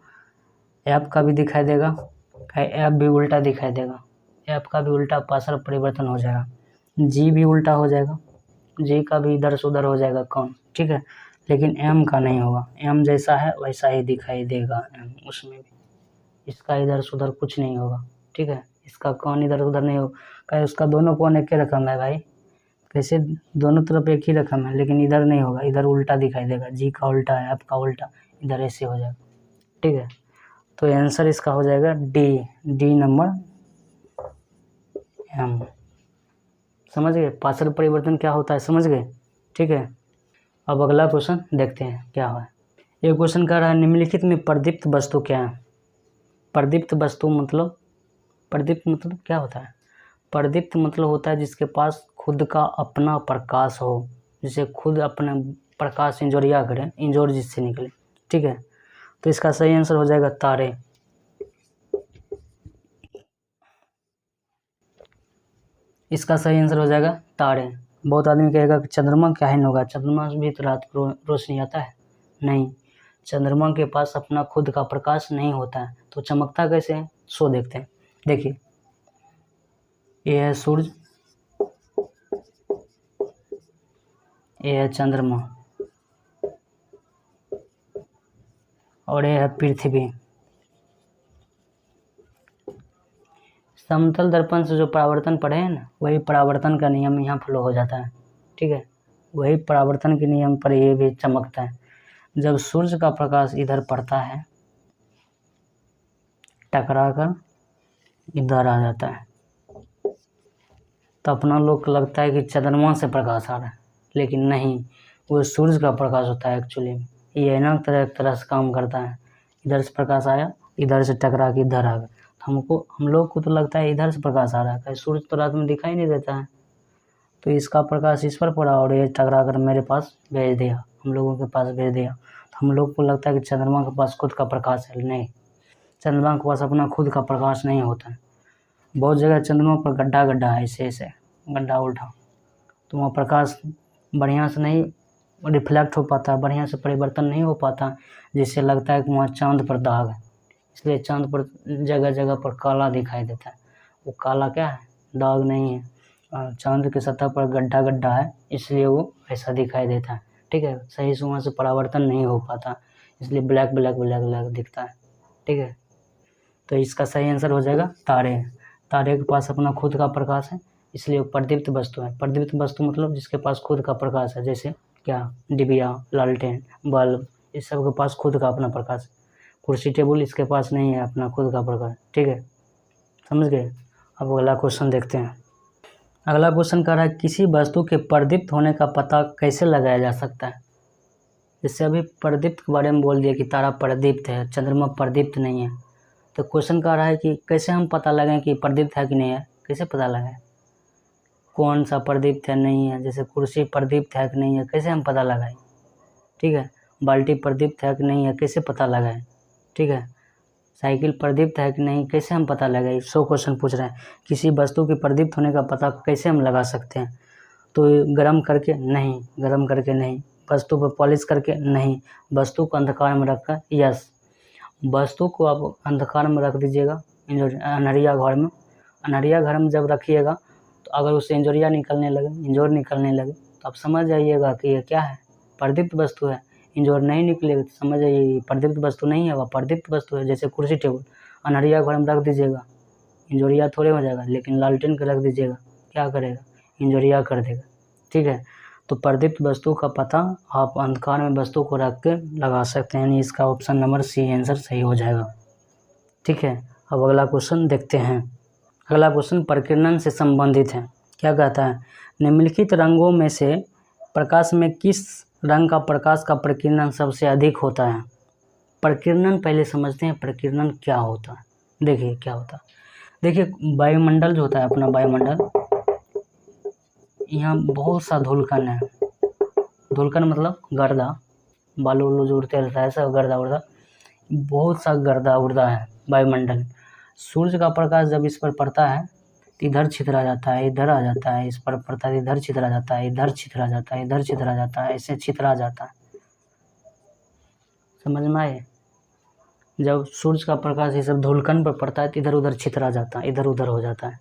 F का भी दिखाई देगा, F भी उल्टा दिखाई देगा, F का भी उल्टा पार्श्व परिवर्तन हो जाएगा। G भी उल्टा हो जाएगा, G का भी इधर से उधर हो जाएगा कौन, ठीक है। लेकिन M का नहीं होगा, M जैसा है वैसा ही दिखाई देगा M, उसमें भी इसका इधर से उधर कुछ नहीं होगा, ठीक है। इसका कौन इधर उधर नहीं होगा, कहीं उसका दोनों कौन एक ही रकम है भाई, कैसे दोनों तरफ एक ही रकम है, लेकिन इधर नहीं होगा, इधर उल्टा दिखाई देगा। G का उल्टा है, F का उल्टा, इधर ऐसे हो जाएगा, ठीक है। तो आंसर इसका हो जाएगा डी नंबर M। समझ गए पार्श्व परिवर्तन क्या होता है, समझ गए, ठीक है। अब अगला क्वेश्चन देखते हैं क्या है। ये क्वेश्चन कह रहा है निम्नलिखित में प्रदीप्त वस्तु क्या है। प्रदीप्त वस्तु मतलब, प्रदीप्त मतलब क्या होता है। प्रदीप्त मतलब होता है जिसके पास खुद का अपना प्रकाश हो, जिसे खुद अपना प्रकाश इंजोरिया करे, इंजोर जिससे निकले, ठीक है। तो इसका सही आंसर हो जाएगा तारे। इसका सही आंसर हो जाएगा तारे। बहुत आदमी कहेगा कि चंद्रमा क्या है होगा, चंद्रमा भी तो रात को रोशनी आता है। नहीं, चंद्रमा के पास अपना खुद का प्रकाश नहीं होता है, तो चमकता कैसे है सो देखते हैं। देखिए ये है सूरज, ये है चंद्रमा और ये है पृथ्वी। समतल दर्पण से जो परावर्तन पढ़े हैं ना, वही परावर्तन का नियम यहाँ फॉलो हो जाता है, ठीक है। वही परावर्तन के नियम पर ये भी चमकता है। जब सूर्य का प्रकाश इधर पड़ता है टकरा कर इधर आ जाता है, तो अपना लोग को लगता है कि चंद्रमा से प्रकाश आ रहा है, लेकिन नहीं, वो सूर्य का प्रकाश होता है एक्चुअली में। ये ना एक तरह से काम करता है। इधर से प्रकाश आया, इधर से टकरा के इधर आ गया, हम लोग को तो लगता है इधर से प्रकाश आ रहा है, सूरज तो रात में दिखाई नहीं देता है, तो इसका प्रकाश इस पर पड़ा और ये टकरा कर मेरे पास भेज दिया, हम लोगों के पास भेज दिया। तो हम लोग को लगता है कि चंद्रमा के पास खुद का प्रकाश है। नहीं, चंद्रमा के पास अपना खुद का प्रकाश नहीं होता है। बहुत जगह चंद्रमा पर गड्ढा गड्ढा है, ऐसे गड्ढा उल्टा, तो वहाँ प्रकाश बढ़िया से नहीं रिफ्लेक्ट हो पाता, बढ़िया से परिवर्तन नहीं हो पाता, जिससे लगता है कि वहाँ चाँद पर दाग है। इसलिए चाँद पर जगह जगह पर काला दिखाई देता है। वो काला क्या है, दाग नहीं है, चाँद के सतह पर गड्ढा गड्ढा है, इसलिए वो ऐसा दिखाई देता है, ठीक है। सही से वहाँ से परावर्तन नहीं हो पाता, इसलिए ब्लैक ब्लैक ब्लैक ब्लैक दिखता है, ठीक है। तो इसका सही आंसर हो जाएगा तारे। तारे के पास अपना खुद का प्रकाश है, इसलिए वो प्रदीप्त वस्तु है। प्रदीप्त वस्तु मतलब जिसके पास खुद का प्रकाश है, जैसे क्या, डिबिया, लालटेन, बल्ब, इस सब के पास खुद का अपना प्रकाश है। कुर्सी टेबल इसके पास नहीं है अपना खुद का प्रकाश, ठीक है, समझ गए। अब अगला क्वेश्चन देखते हैं। अगला क्वेश्चन कह रहा है किसी वस्तु के प्रदीप्त होने का पता कैसे लगाया जा सकता है। जैसे अभी प्रदीप्त के बारे में बोल दिया कि तारा प्रदीप्त है, चंद्रमा प्रदीप्त नहीं है, तो क्वेश्चन कह रहा है कि कैसे हम पता लगाएं कि प्रदीप्त है कि नहीं है, कैसे पता लगाएं, कौन सा प्रदीप्त है नहीं है, जैसे कुर्सी प्रदीप्त है कि नहीं है, कैसे हम पता लगाएं। ठीक है। बाल्टी प्रदीप्त है कि नहीं है कैसे पता लगाएं, ठीक है। साइकिल प्रदीप्त है कि नहीं कैसे हम पता लगाएं, 100 क्वेश्चन पूछ रहे हैं। किसी वस्तु के प्रदीप्त होने का पता कैसे हम लगा सकते हैं, तो गर्म करके नहीं, गर्म करके नहीं, वस्तु पर पॉलिश करके नहीं, वस्तु को अंधकार में रखकर, यस। वस्तु को आप अंधकार में रख दीजिएगा, अंधेरिया घर में। अंधेरिया घर में जब रखिएगा तो अगर उससे इंजोरिया निकलने लगे, इंजोर निकलने लगे, तो आप समझ जाइएगा कि ये क्या है, प्रदीप्त वस्तु है। इंजोर नहीं निकलेगा तो समझ जाइए ये प्रदीप्त वस्तु नहीं है, वह प्रदीप्त वस्तु है। जैसे कुर्सी टेबल अंधेरिया घर में रख दीजिएगा, इंजोरिया थोड़े हो जाएगा, लेकिन लालटेन के रख दीजिएगा, क्या करेगा, इंजोरिया कर देगा, ठीक है। तो प्रदीप्त वस्तु का पता आप अंधकार में वस्तु को रख के लगा सकते हैं, यानी इसका ऑप्शन नंबर सी आंसर सही हो जाएगा, ठीक है। अब अगला क्वेश्चन देखते हैं। अगला क्वेश्चन प्रकीर्णन से संबंधित है। क्या कहता है, निम्नलिखित रंगों में से प्रकाश में किस रंग का प्रकाश का प्रकीर्णन सबसे अधिक होता है। प्रकीर्णन पहले समझते हैं, प्रकीर्णन क्या होता है। देखिए क्या होता है, देखिए वायुमंडल जो होता है अपना वायुमंडल, यहाँ बहुत सा धूलकण है। धूलकण मतलब गर्दा, बालू उलू जो उड़ते रहता है सब गर्दा उड़दा, बहुत सा गर्दा उड़दा है वायुमंडल। सूर्य का प्रकाश जब इस पर पड़ता है तो इधर छितरा जाता है, इधर आ जाता है, इस पर पड़ता है इधर छितरा जाता है, इधर छितरा जाता है, इधर छितरा जाता है, ऐसे छितरा जाता है। समझ में आए, जब सूर्य का प्रकाश ये सब धूलकण पर पड़ता है तो इधर उधर छितरा जाता है, इधर उधर हो जाता है।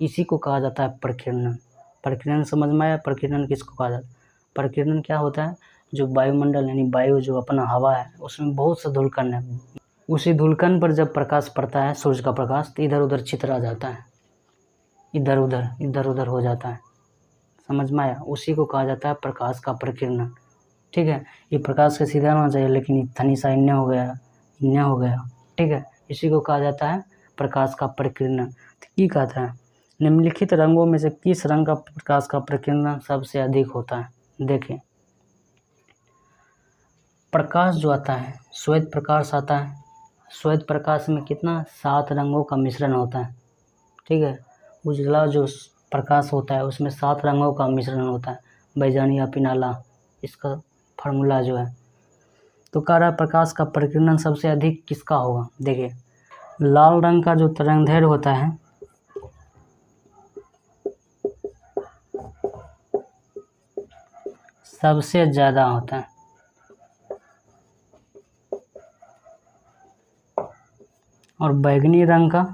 इसी को कहा जाता है प्रकीर्णन। प्रकीर्णन समझ में आया, प्रकीर्णन किसको कहा जाता है। प्रकीर्णन क्या होता है, जो वायुमंडल यानी वायु जो अपना हवा है उसमें बहुत सा धूलकण है, उसी धूलकण पर जब प्रकाश पड़ता है सूर्य का प्रकाश तो इधर उधर छितरा जाता है, इधर उधर हो जाता है। समझ में आया, उसी को कहा जाता है प्रकाश का प्रकीर्णन, ठीक है। ये प्रकाश के सीधा होना चाहिए लेकिन थनी सा इन्ने हो गया, ठीक है। इसी को कहा जाता है प्रकाश का प्रकीर्णन। तो क्या कहता है, निम्नलिखित रंगों में से किस रंग का प्रकाश का प्रकीर्णन सबसे अधिक होता है। देखिए प्रकाश जो आता है, श्वेत प्रकाश आता है। श्वेत प्रकाश में कितना 7 रंगों का मिश्रण होता है, ठीक है। उजला जो प्रकाश होता है उसमें 7 रंगों का मिश्रण होता है, बैजानी या पिनाला, इसका फार्मूला जो है। तो कह रहा है प्रकाश का प्रकीर्णन सबसे अधिक किसका होगा। देखिए लाल रंग का जो तरंगदैर्घ्य होता है सबसे ज़्यादा होता है, और बैगनी रंग का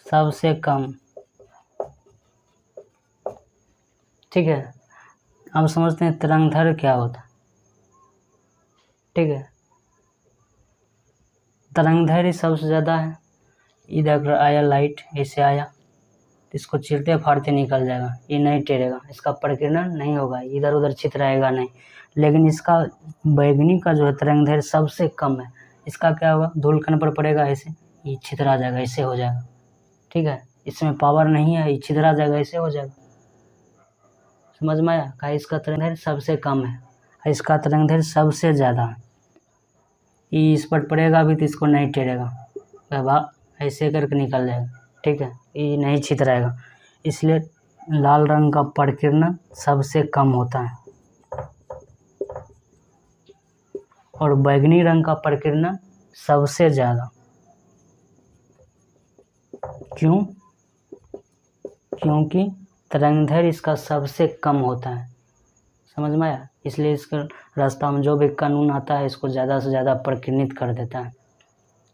सबसे कम, ठीक है। अब समझते हैं तरंगदैर्घ्य क्या होता है, ठीक है। तरंगदैर्घ्य सबसे ज़्यादा है, इधर आया लाइट ऐसे आया, इसको चीरते फाड़ते निकल जाएगा, ये नहीं टेरेगा, इसका प्रकीर्णन नहीं होगा, इधर उधर छितराएगा नहीं। लेकिन इसका बैगनी का जो है तरंगदैर्घ्य सबसे कम है, इसका क्या होगा, धूलकण पर पड़ेगा ऐसे ये छितरा जाएगा, ऐसे हो जाएगा, ठीक है। इसमें पावर नहीं है, ये छितरा जाएगा, ऐसे हो जाएगा। समझ में आया, का इसका तरंगदैर्घ्य सबसे कम है, इसका तरंगदैर्घ्य सबसे ज़्यादा है। ये इस पर पड़ेगा भी तो इसको नहीं टेरेगा, ऐसे करके निकल जाएगा, ठीक है, ये नहीं छितराएगा। इसलिए लाल रंग का प्रकीर्णन सबसे कम होता है और बैगनी रंग का प्रकीर्णन सबसे ज़्यादा। क्यों, क्योंकि तरंगदैर्घ्य इसका सबसे कम होता है। समझ में आया, इसलिए इसका रास्ता में जो भी कानून आता है इसको ज़्यादा से ज़्यादा प्रकीर्णित कर देता है,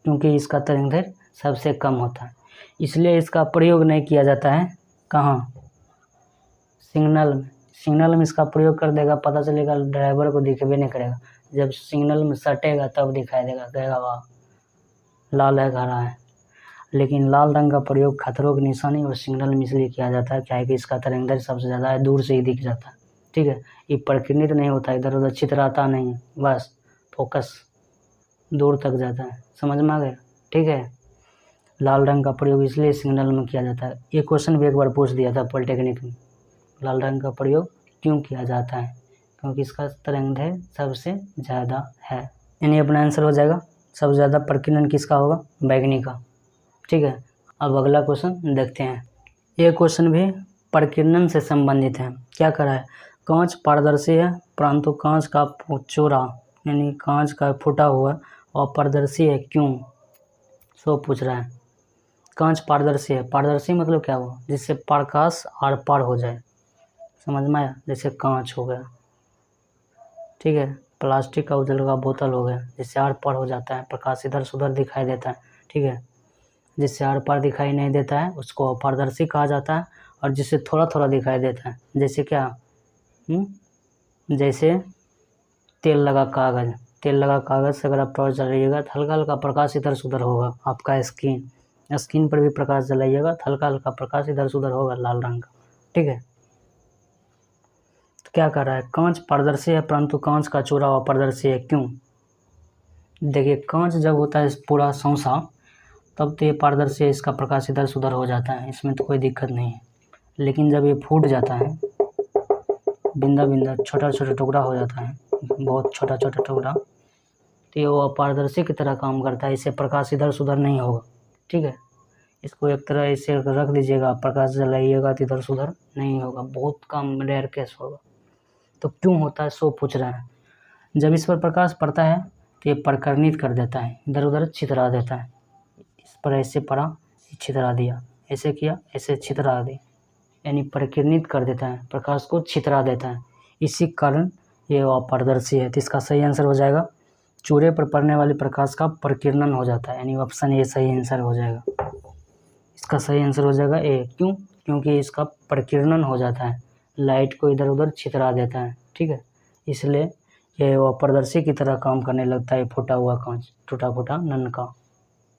क्योंकि इसका तरंगदैर्घ्य सबसे कम होता है। इसलिए इसका प्रयोग नहीं किया जाता है कहाँ, सिग्नल में। सिग्नल में इसका प्रयोग कर देगा, पता चलेगा ड्राइवर को दिखबे नहीं करेगा, जब सिग्नल में सटेगा तब दिखाई देगा, कहेगा वाह लाल है हरा है। लेकिन लाल रंग का प्रयोग खतरों की निशानी और सिग्नल में इसलिए किया जाता है क्या है कि इसका तरंगदैर्घ्य सबसे ज़्यादा है, दूर से ही दिख जाता है, ठीक है। ये प्रकीर्णित नहीं होता, इधर उधर छितराता नहीं है, बस फोकस दूर तक जाता है। समझ में आ गया, ठीक है। लाल रंग का प्रयोग इसलिए सिग्नल में किया जाता है। ये क्वेश्चन भी एक बार पूछ दिया था पॉलिटेक्निक में, लाल रंग का प्रयोग क्यों किया जाता है, क्योंकि इसका तरंगदैर्घ्य सबसे ज़्यादा है, यानी अपना आंसर हो जाएगा सबसे ज़्यादा प्रकीर्णन किसका होगा, बैगनी का, ठीक है। अब अगला क्वेश्चन देखते हैं। ये क्वेश्चन भी प्रकीर्णन से संबंधित है। क्या करा है, कांच पारदर्शी है परंतु कांच का चूरा यानी कांच का फूटा हुआ अपारदर्शी है, क्यों, सो पूछ रहा है। कांच पारदर्शी है, पारदर्शी मतलब क्या हुआ, जिससे प्रकाश आर पार हो जाए, समझ में आया। जैसे कांच हो गया, ठीक है, प्लास्टिक का उजल का बोतल हो गया, जिससे आर पार हो जाता है, प्रकाश इधर से उधर दिखाई देता है, ठीक है। जिससे आर पार दिखाई नहीं देता है उसको अपारदर्शी कहा जाता है। और जिससे थोड़ा थोड़ा दिखाई देता है, जैसे क्या, जैसे तेल लगा कागज़, तेल लगा कागज़ से अगर आप टॉर्च जलाइएगा तो हल्का हल्का प्रकाश इधर से उधर होगा। आपका स्किन पर भी प्रकाश जलाइएगा तो हल्का हल्का प्रकाश इधर से उधर होगा लाल रंग का, ठीक है। तो क्या कर रहा है, कांच पारदर्शी है परंतु कांच का चूरा अपारदर्शी है, क्यों। देखिए कांच जब होता है पूरा सौंसा तब तो ये पारदर्शी है, इसका प्रकाश इधर से उधर हो जाता है, इसमें तो कोई दिक्कत नहीं है। लेकिन जब ये फूट जाता है, बिंदा बिंदा छोटा छोटा टुकड़ा हो जाता है, बहुत छोटा छोटा टुकड़ा, तो ये वो अपारदर्शी की तरह काम करता है, इससे प्रकाश इधर से उधर नहीं होगा, ठीक है। इसको एक तरह ऐसे रख दीजिएगा, प्रकाश जलाइएगा तो इधर से उधर नहीं होगा, बहुत कम रेयर केस होगा। तो क्यों होता है सो पूछ रहा है। जब इस पर प्रकाश पड़ता है तो ये प्रकर्णित कर देता है, इधर उधर छितरा देता है। इस पर ऐसे पड़ा, छितरा दिया, ऐसे किया, ऐसे छितरा दी, यानी प्रकीर्णित कर देता है, प्रकाश को छितरा देता है, इसी कारण ये अपारदर्शी है। तो इसका सही आंसर हो जाएगा, चूरे पर पड़ने वाले प्रकाश का प्रकीर्णन हो जाता है, यानी ऑप्शन ए सही आंसर हो जाएगा। इसका सही आंसर हो जाएगा ए, क्यों, क्योंकि इसका प्रकीर्णन हो जाता है, लाइट को इधर उधर छितरा देता है, ठीक है, इसलिए यह अपारदर्शी की तरह काम करने लगता है, फूटा हुआ कांच, टूटा फूटा ननका,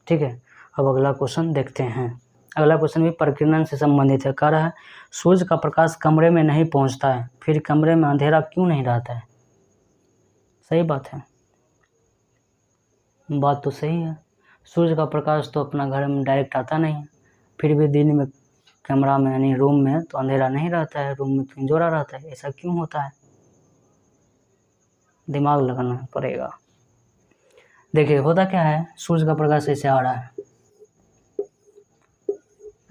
ठीक है। अब अगला क्वेश्चन देखते हैं। अगला क्वेश्चन भी प्रकीर्णन से संबंधित है। कह रहा है सूर्य का प्रकाश कमरे में नहीं पहुंचता है, फिर कमरे में अंधेरा क्यों नहीं रहता है। सही बात है, बात तो सही है। सूर्य का प्रकाश तो अपना घर में डायरेक्ट आता नहीं है, फिर भी दिन में कमरा में यानी रूम में तो अंधेरा नहीं रहता है, रूम में तो इंजोरा रहता है, ऐसा क्यों होता है, दिमाग लगाना पड़ेगा। देखिए होता क्या है, सूर्य का प्रकाश ऐसे आ रहा है,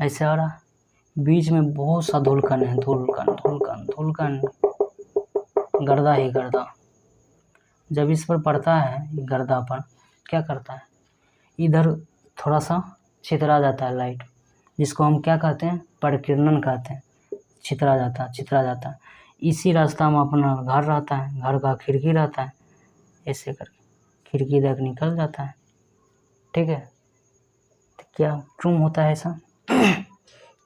ऐसे आ रहा है, बीच में बहुत सा धूलकण है, धूलकण धूलकण धूलकण, गर्दा ही गर्दा। जब इस पर पड़ता है गर्दा पर, क्या करता है, इधर थोड़ा सा छितरा जाता है लाइट, जिसको हम क्या कहते हैं, प्रकीर्णन कहते हैं। छितरा जाता है। इसी रास्ता में अपना घर रहता है, घर का खिड़की रहता है, ऐसे करके खिड़की इधर निकल जाता है, ठीक है। तो क्या क्यों होता है ऐसा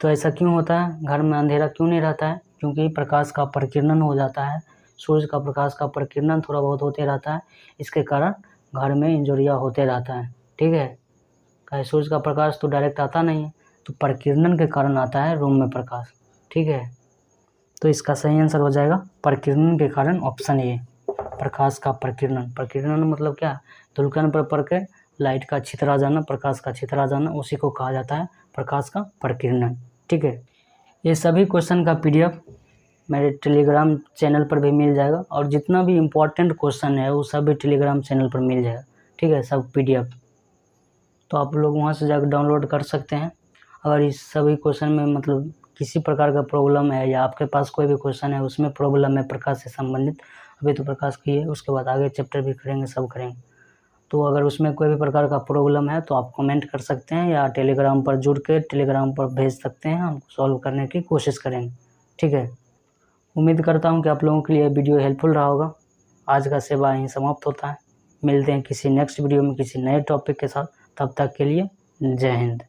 तो ऐसा क्यों होता है, घर में अंधेरा क्यों नहीं रहता है, क्योंकि प्रकाश का प्रकीर्णन हो जाता है, सूर्य का प्रकाश का प्रकीर्णन थोड़ा बहुत होते रहता है, इसके कारण घर में इंजोरिया होते रहता है, ठीक है। कहीं सूर्य का प्रकाश तो डायरेक्ट आता नहीं है, तो प्रकीर्णन के कारण आता है रूम में प्रकाश, ठीक है। तो इसका सही आंसर हो जाएगा प्रकीर्णन के कारण, ऑप्शन ए, प्रकाश का प्रकीर्णन। प्रकीर्णन मतलब क्या, धूलकण पर पड़ के लाइट का छितरा जाना, प्रकाश का छितरा जाना, उसी को कहा जाता है प्रकाश का प्रकीर्णन, ठीक है। ये सभी क्वेश्चन का PDF मेरे टेलीग्राम चैनल पर भी मिल जाएगा, और जितना भी इम्पोर्टेंट क्वेश्चन है वो सभी टेलीग्राम चैनल पर मिल जाएगा, ठीक है, सब PDF। तो आप लोग वहाँ से जाकर डाउनलोड कर सकते हैं। अगर इस सभी क्वेश्चन में मतलब किसी प्रकार का प्रॉब्लम है, या आपके पास कोई भी क्वेश्चन है उसमें प्रॉब्लम है प्रकाश से संबंधित, अभी तो प्रकाश की है, उसके बाद आगे चैप्टर भी करेंगे, सब करेंगे। तो अगर उसमें कोई भी प्रकार का प्रॉब्लम है तो आप कमेंट कर सकते हैं, या टेलीग्राम पर जुड़ के टेलीग्राम पर भेज सकते हैं, हम सॉल्व करने की कोशिश करेंगे, ठीक है। उम्मीद करता हूँ कि आप लोगों के लिए वीडियो हेल्पफुल रहा होगा। आज का सेवा यहीं समाप्त होता है, मिलते हैं किसी नेक्स्ट वीडियो में किसी नए टॉपिक के साथ, तब तक के लिए जय हिंद।